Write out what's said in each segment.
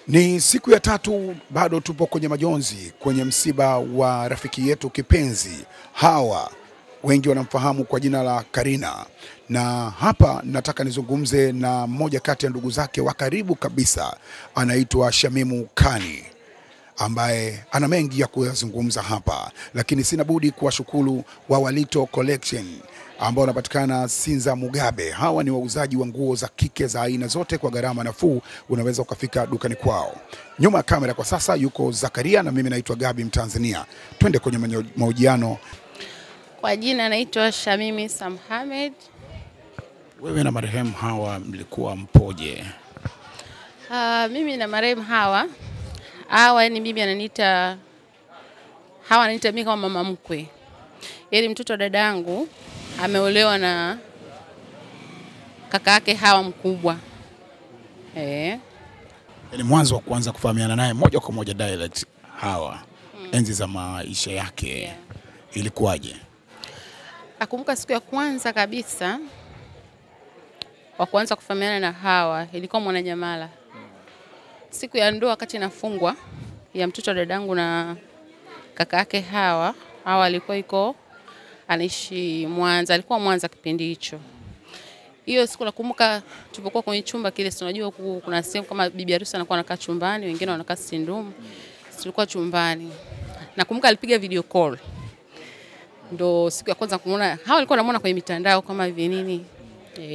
Ni siku ya tatu, bado tupo kwenye majonzi, kwenye msiba wa rafiki yetu kipenzi Hawa, wengi wanamfahamu kwa jina la Karina. Na hapa nataka nizungumze na mmoja kati ya ndugu zake wa karibu kabisa, anaitwa Shamimu Kani, ambaye ana mengi ya kuyazungumza hapa, lakini sina budi kuwashukuru Wawalito Collection ambao wanapatikana Sinza Mugabe. Hawa ni wauzaji wa nguo za kike za aina zote kwa gharama nafuu, unaweza ukafika dukani kwao. Nyuma ya kamera kwa sasa yuko Zakaria na mimi naitwa Gabi Mtanzania. Twende kwenye mahojiano. Kwa jina naitwa Shamimi Samhamed. Wewe na marehemu Hawa mlikuwa mpoje? Mimi na marehemu Hawa ni bibi ananiita Hawa, ananiita mimi kama mama mkwe. Yeye mtoto wa dadangu, ameolewa na kaka yake Hawa mkubwa. Ni mwanzo wa kuanza kufahamiana naye moja kwa moja direct Hawa. Enzi za maisha yake ilikuwaje? Nakumbuka siku ya kwanza kabisa wa kuanza kufahamiana na Hawa ilikuwa Mwananyamala. Siku ya ndoa wakati nafungwa ya mtoto wa dadangu na kaka yake Hawa alikuwa anaishi Mwanza, alikuwa Mwanza kipindi hicho. Hiyo siku nakumbuka tulipokuwa kwenye chumba kile, unajua kuna sehemu kama bibi harusi anakuwa anakaa chumbani, wengine wanakaa sitting room. Tulikuwa chumbani. Nakumbuka alipiga video call. Ndo siku ya kwanza kumuona. Hawa alikuwa anamuona kwenye mitandao kama hivi nini.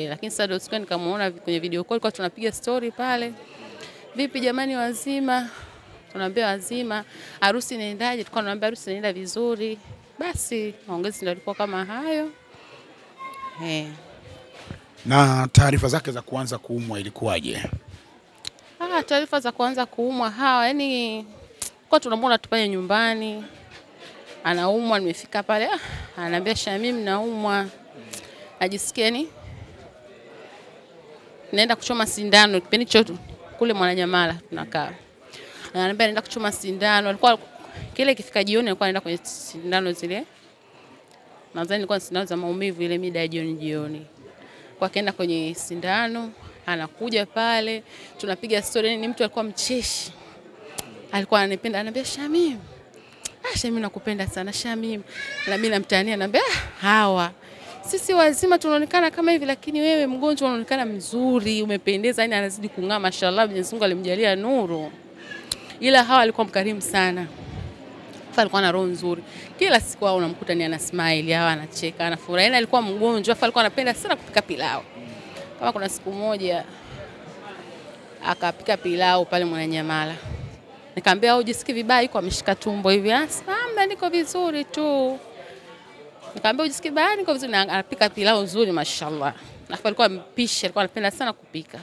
Lakini sasa ndo siku nikamuona kwenye video call, kwa tunapiga story pale. Vipi jamani, wazima? Tunaambia wazima. Harusi inaendaje? Tulikuwa tunaambia harusi inaenda vizuri. Basi maongezi ndio yalikuwa kama hayo. Na taarifa zake za kuanza kuumwa ilikuwaje? Taarifa za kuanza kuumwa Hawa, yani kwa tunamuona tupanye nyumbani. Anaumwa, nimefika pale, ananiambia Shamim naumwa. Najisikia ni naenda kuchoma sindano kipindi chote kule Mwananyamala tunakaa. Ananiambia naenda kuchoma sindano. Alikuwa kile ikifika jioni alikuwa anaenda kwenye sindano zile. Nadhani ilikuwa sindano za maumivu ile mida ya jioni. Kwa kaenda kwenye sindano, anakuja pale, tunapiga story. Ni mtu alikuwa mcheshi. Alikuwa ananipenda, ananiambia Shamim. Shamim nakupenda sana Shamim. Na mimi namtania, ananiambia Hawa, sisi wazima tunaonekana kama hivi, lakini wewe mgonjwa unaonekana mzuri, umependeza, yani anazidi kung'aa mashallah, Mwenyezi Mungu alimjalia nuru. Ila Hawa alikuwa mkarimu sana. Alikuwa na roho nzuri. Kila siku wao unamkuta ni ana smile, Hawa anacheka, anafurahi. Na alikuwa mgonjwa, alikuwa anapenda sana kupika pilau. Kama kuna siku moja akapika pilau pale Mwananyamala. Nikamwambia au jisikie vibaya, yuko ameshika tumbo hivi. Hamna, niko vizuri tu. Nikamwambia ujisikie vibaya, niko vizuri. Na anapika pilau nzuri mashallah. Na alikuwa mpishi, alikuwa anapenda sana kupika.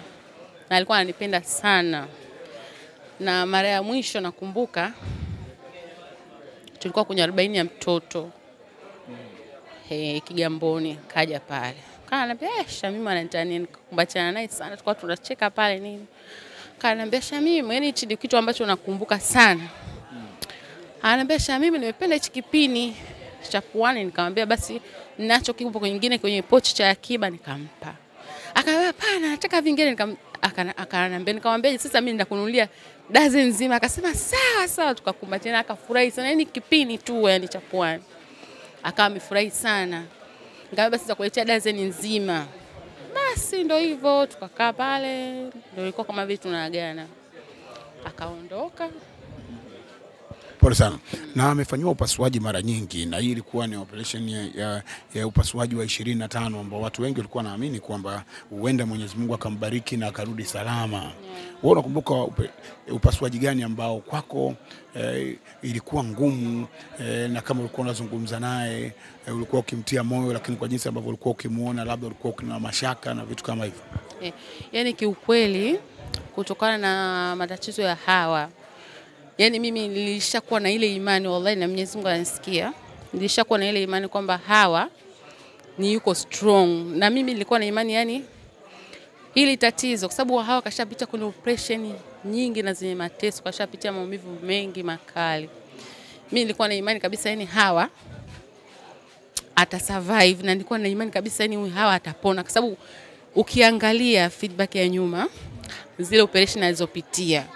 Na alikuwa ananipenda sana. Na mara ya mwisho nakumbuka tulikuwa kwenye 40 ya mtoto. Kigamboni kaja pale. Kananiambia Shamim ananitania, nikakumbatiana naye sana, tulikuwa tunacheka pale nini. Kananiambia Shamim, yani hichi ndio kitu ambacho nakumbuka sana. Ananiambia Shamim, nimependa hichi kipini cha puani. Nikamwambia basi ninacho kipo kingine kwenye pochi cha akiba, nikampa. Akaniambia hapana, nataka vingine. Akaniambia, nikamwambia sasa mimi nitakununulia dozen nzima. Akasema sawa, tukakumbatiana, akafurahi sana. Yani kipini tu yani cha puani. Akawa amefurahi sana. Nikamwambia basi nitakuletea dozen nzima. Basi ndio hivyo, tukakaa pale, ndio ilikuwa kama vitu tunaagana. Akaondoka. Pole sana. Na amefanywa upasuaji mara nyingi, na hii ilikuwa ni operation ya upasuaji wa 25 ambao watu wengi walikuwa naamini kwamba huenda Mwenyezi Mungu akambariki na akarudi salama. Wewe unakumbuka upasuaji gani ambao kwako ilikuwa ngumu, na kama ulikuwa unazungumza naye ulikuwa ukimtia moyo, lakini kwa jinsi ambavyo ulikuwa ukimuona labda ulikuwa kuna mashaka na vitu kama hivyo? Yani kiukweli kutokana na matatizo ya Hawa, yani mimi nilishakuwa na ile imani, wallahi, na Mwenyezi Mungu anasikia. Nilishakuwa na ile imani kwamba Hawa ni yuko strong. Na mimi nilikuwa na imani yani hili tatizo, kwa sababu Hawa kashapita kwenye operation nyingi na zenye mateso, kashapitia maumivu mengi makali. Mimi nilikuwa na imani kabisa yani Hawa atasurvive, na nilikuwa na imani kabisa yani Hawa atapona, kwa sababu ukiangalia feedback ya nyuma, zile operation alizopitia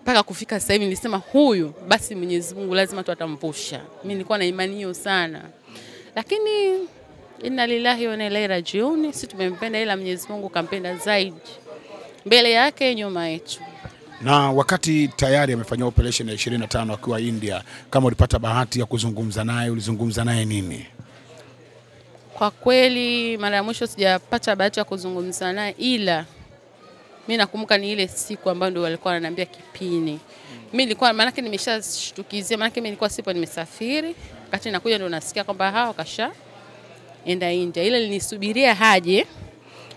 mpaka kufika sasa hivi nilisema huyu basi Mwenyezi Mungu lazima tu atamvusha. Mimi nilikuwa na imani hiyo sana. Lakini inna lillahi wa inna ilaihi rajiun, sisi tumempenda ila Mwenyezi Mungu kampenda zaidi. Mbele yake nyuma yetu. Na wakati tayari amefanya operation ya 25 akiwa India, kama ulipata bahati ya kuzungumza naye, ulizungumza naye nini? Kwa kweli mara ya mwisho sijapata bahati ya kuzungumza naye, ila mimi nakumbuka ni ile siku ambayo ndio walikuwa wananiambia kipini. Mimi nilikuwa maana yake nimeshashtukizia, maana yake mimi nilikuwa sipo, nimesafiri. Wakati nakuja ndio nasikia kwamba hao kasha enda India. Ile nilisubiria haje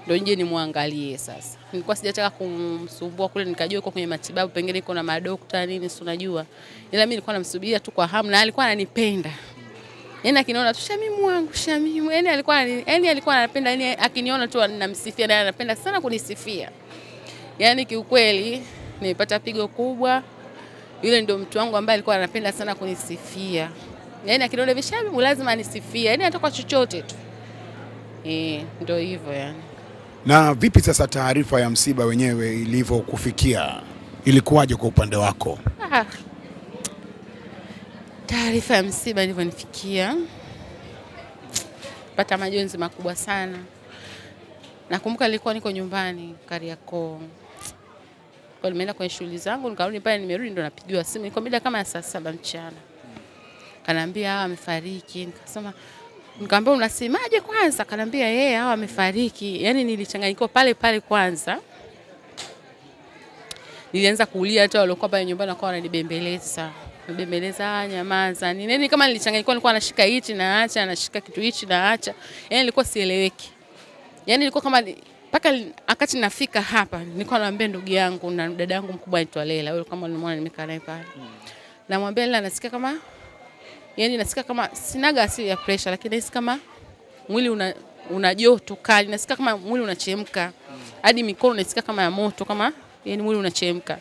ndio nje nimwangalie sasa. Nilikuwa sijataka kumsumbua kule, nikajua yuko kwenye matibabu, pengine iko na madokta nini si unajua. Ila mimi nilikuwa namsubiria tu kwa hamu, na alikuwa ananipenda. Yaani akiniona tu Shamimu wangu, Shamimu. Yaani alikuwa anapenda, yaani akiniona tu anamsifia, na anapenda sana kunisifia. Yaani kiukweli nilipata pigo kubwa. Yule ndio mtu wangu ambaye alikuwa anapenda sana kunisifia. Yaani akiniona hivi Shamimu lazima anisifie. Yaani atakuwa chochote tu. Ndio hivyo yani. Na vipi sasa taarifa ya msiba wenyewe ilivyokufikia? Ilikuwaje kwa upande wako? Taarifa ya msiba ilivyonifikia, pata majonzi makubwa sana. Nakumbuka nilikuwa niko nyumbani Kariakoo. Kwa nimeenda kwenye shughuli zangu, nikarudi pale, nimerudi ndo napigiwa simu. Niko mida kama saa 7 mchana. Kanaambia hawa amefariki. Nikasema, nikamwambia unasemaje kwanza? Kanaambia yeye hawa amefariki. Yaani nilichanganyikiwa pale kwanza. Nilianza kulia, hata walikuwa pale nyumbani wakawa wananibembeleza. Nibembeleza nyamaza. Nini kama nilichanganyikiwa, nilikuwa nashika hichi na acha, anashika kitu hichi na acha. Yaani nilikuwa sieleweki. Yaani nilikuwa kama mpaka wakati nafika hapa nilikuwa naambia ndugu yangu na dada yangu mkubwa anaitwa Lela, yule kama nimeona nimekaa naye pale. Namwambia Lela, nasikia kama nasikia kama sinaga asili ya pressure, lakini nahisi kama mwili una joto kali, nasikia kama mwili unachemka. Hadi mikono nasikia kama ya moto, kama yani mwili unachemka.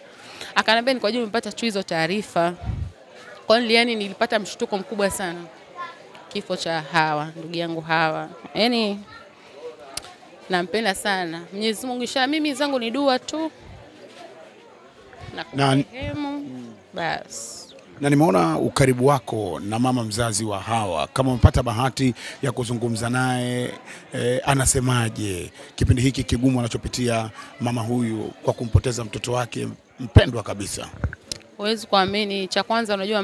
Akaniambia ni kwa ajili nimepata tu hizo taarifa. Kwa hiyo yani nilipata mshtuko mkubwa sana. Kifo cha Hawa, ndugu yangu Hawa. Yaani nampenda sana. Mwenyezi Mungu mimi zangu ni dua tu. Na bas. Na nimeona ukaribu wako na mama mzazi wa Hawa. Kama umepata bahati ya kuzungumza naye, anasemaje kipindi hiki kigumu anachopitia mama huyu kwa kumpoteza mtoto wake mpendwa kabisa? Huwezi kuamini, cha kwanza unajua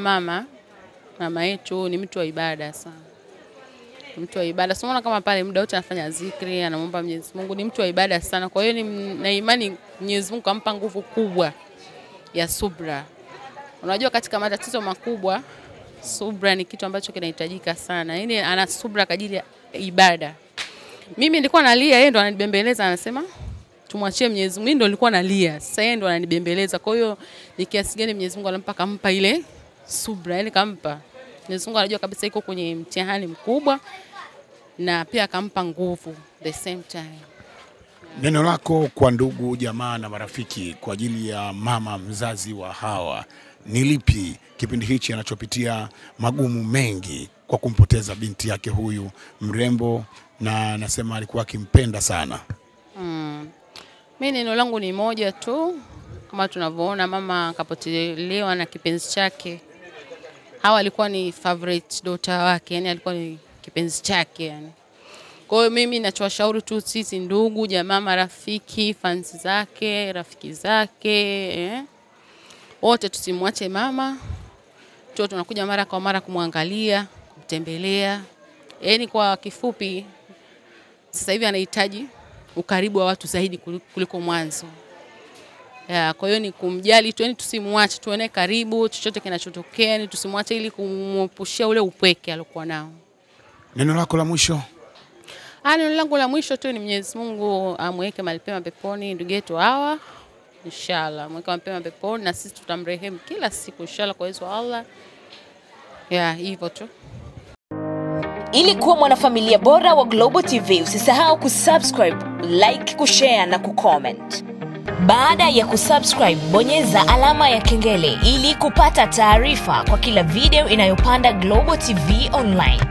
mama yetu ni mtu wa ibada sana. Mtu wa ibada. Unaona kama pale muda wote anafanya zikri, anamuomba Mwenyezi Mungu, ni mtu wa ibada sana. Kwa hiyo na imani Mwenyezi Mungu kampa nguvu kubwa ya subra. Unajua katika matatizo makubwa, subra ni kitu ambacho kinahitajika sana. Yaani ana subra kwa ajili ya ibada. Mimi nilikuwa nalia, yeye ndo ananibembeleza, anasema tumwachie Mwenyezi Mungu. Mimi ndo nilikuwa nalia, sasa yeye ndo ananibembeleza. Kwa hiyo ni kiasi gani Mwenyezi Mungu kampa ile subra, yaani kampa. Mwenyezi Mungu anajua kabisa iko kwenye mtihani mkubwa, na pia akampa nguvu the same time. Neno lako kwa ndugu, jamaa na marafiki kwa ajili ya mama mzazi wa Hawa ni lipi kipindi hichi anachopitia magumu mengi kwa kumpoteza binti yake huyu mrembo, na anasema alikuwa akimpenda sana? Mimi neno langu ni moja tu. Kama tunavyoona mama akapotelewa na kipenzi chake. Hawa alikuwa ni favorite daughter wake, yani alikuwa ni kipenzi chake yani. Kwa hiyo mimi nachowashauri tu sisi ndugu, jamaa, marafiki, fans zake, rafiki zake, wote tusimwache mama. Tunakuja mara kwa mara kumwangalia, kumtembelea. Yaani kwa kifupi sasa hivi anahitaji ukaribu wa watu zaidi kuliko mwanzo. Kwa hiyo ni kumjali tu, yani tusimwache, tuone karibu chochote kinachotokea, ni tusimwache ili kumwepushia ule upweke alikuwa nao. Neno lako la mwisho? Neno langu la mwisho tu ni Mwenyezi Mungu amweke mahali pema peponi ndugu yetu Hawa. Inshallah, amweke mahali pema peponi, na sisi tutamrehemu kila siku inshallah kwa uwezo wa Allah. Hivyo tu. Ili kuwa mwanafamilia bora wa Global TV, usisahau kusubscribe, like, kushare na kucomment. Baada ya kusubscribe, bonyeza alama ya kengele ili kupata taarifa kwa kila video inayopanda Global TV Online.